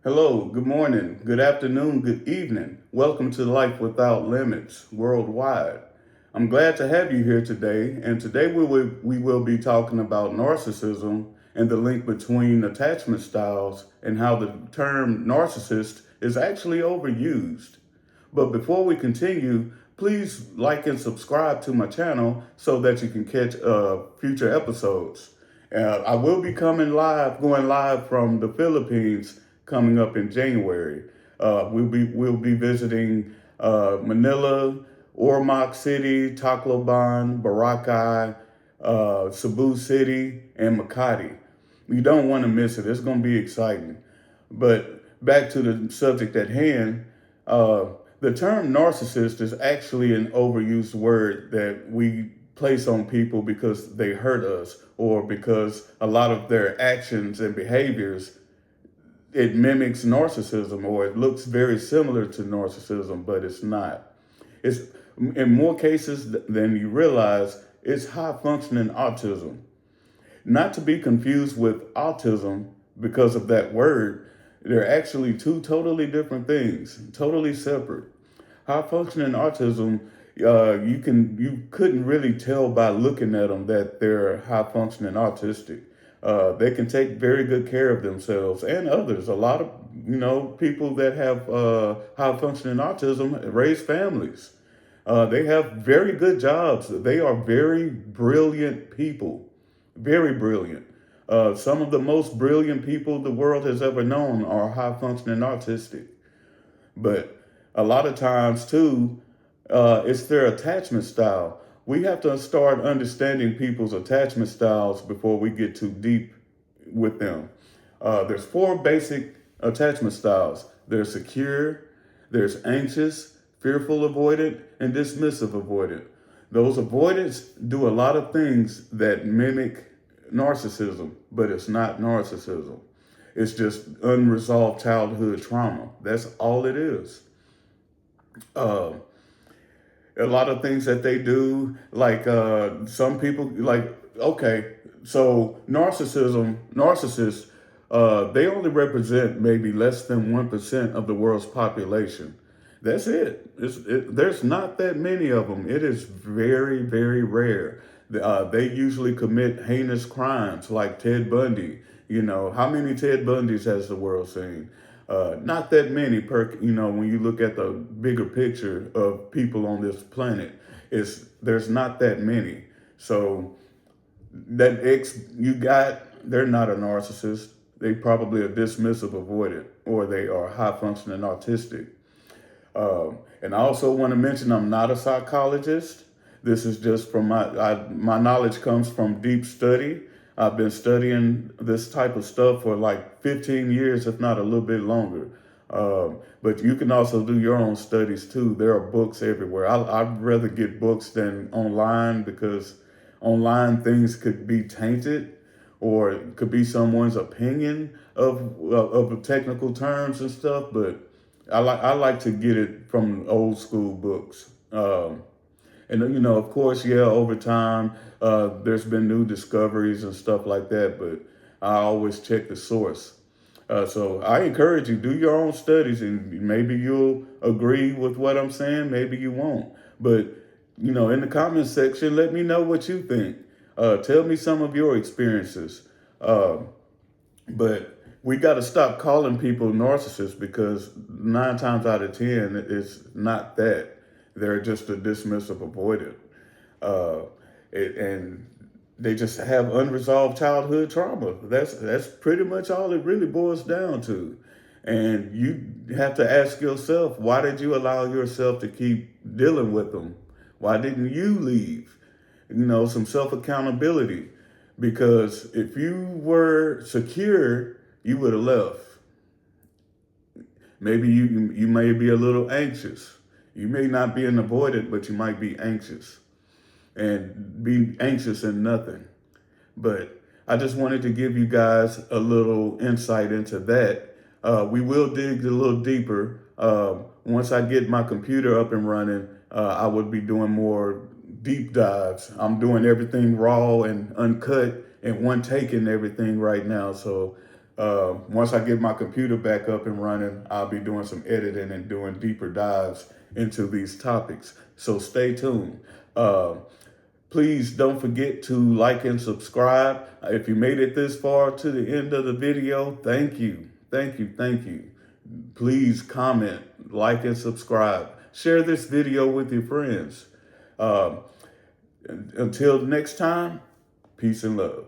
Hello, good morning, good afternoon, good evening. Welcome to Life Without Limits Worldwide. I'm glad to have you here today, and today we will be talking about narcissism and the link between attachment styles and how the term narcissist is actually overused. But before we continue, please like and subscribe to my channel so that you can catch future episodes. I will be going live from the Philippines coming up in January. We'll be visiting Manila, Ormoc City, Tacloban, Boracay, Cebu City, and Makati. You don't want to miss it. It's going to be exciting. But back to the subject at hand, uh, the term narcissist is actually an overused word that we place on people because they hurt us or because a lot of their actions and behaviors it mimics narcissism or it looks very similar to narcissism, but it's not. It's in more cases than you realize, it's high functioning autism. Not to be confused with autism because of that word. They're actually two totally different things, totally separate. High functioning autism, you couldn't really tell by looking at them that they're high functioning autistic. They can take very good care of themselves and others. A lot of people that have high functioning autism raise families. They have very good jobs. They are very brilliant people, very brilliant. Some of the most brilliant people the world has ever known are high functioning autistic. But a lot of times, too, it's their attachment style. We have to start understanding people's attachment styles before we get too deep with them. There's four basic attachment styles. There's secure, there's anxious, fearful avoidant, and dismissive avoidant. Those avoidants do a lot of things that mimic narcissism, but it's not narcissism. It's just unresolved childhood trauma. That's all it is. Uh, a lot of things that they do, like some people, like, okay, so narcissists, they only represent maybe less than 1% of the world's population. That's it. There's not that many of them. It is very, very rare. They usually commit heinous crimes like Ted Bundy. You know, how many Ted Bundys has the world seen? Not that many when you look at the bigger picture of people on this planet, there's not that many. So that X you got, they're not a narcissist. They probably a dismissive avoidant or they are high functioning autistic. And I also want to mention I'm not a psychologist. This is just from my knowledge comes from deep study. I've been studying this type of stuff for like 15 years, if not a little bit longer. But you can also do your own studies too. There are books everywhere. I'd rather get books than online because online things could be tainted or it could be someone's opinion of technical terms and stuff. But I like to get it from old school books. And of course, yeah, over time, there's been new discoveries and stuff like that. But I always check the source. So I encourage you do your own studies, and maybe you'll agree with what I'm saying. Maybe you won't. But in the comments section, let me know what you think. Tell me some of your experiences. Uh, but we got to stop calling people narcissists because 9 times out of 10, it's not that. They're just a dismissive avoidant. Uh, and they just have unresolved childhood trauma. That's pretty much all it really boils down to. And you have to ask yourself, why did you allow yourself to keep dealing with them? Why didn't you leave? Some self accountability. Because if you were secure, you would have left. Maybe you may be a little anxious. You may not be an avoidant, but you might be anxious and be anxious in nothing. But I just wanted to give you guys a little insight into that. We will dig a little deeper. Once I get my computer up and running, I would be doing more deep dives. I'm doing everything raw and uncut and one take and everything right now. So Once I get my computer back up and running, I'll be doing some editing and doing deeper dives into these topics. So stay tuned. Please don't forget to like and subscribe. If you made it this far to the end of the video, thank you. Thank you. Thank you. Please comment, like, and subscribe. Share this video with your friends. Until next time, peace and love.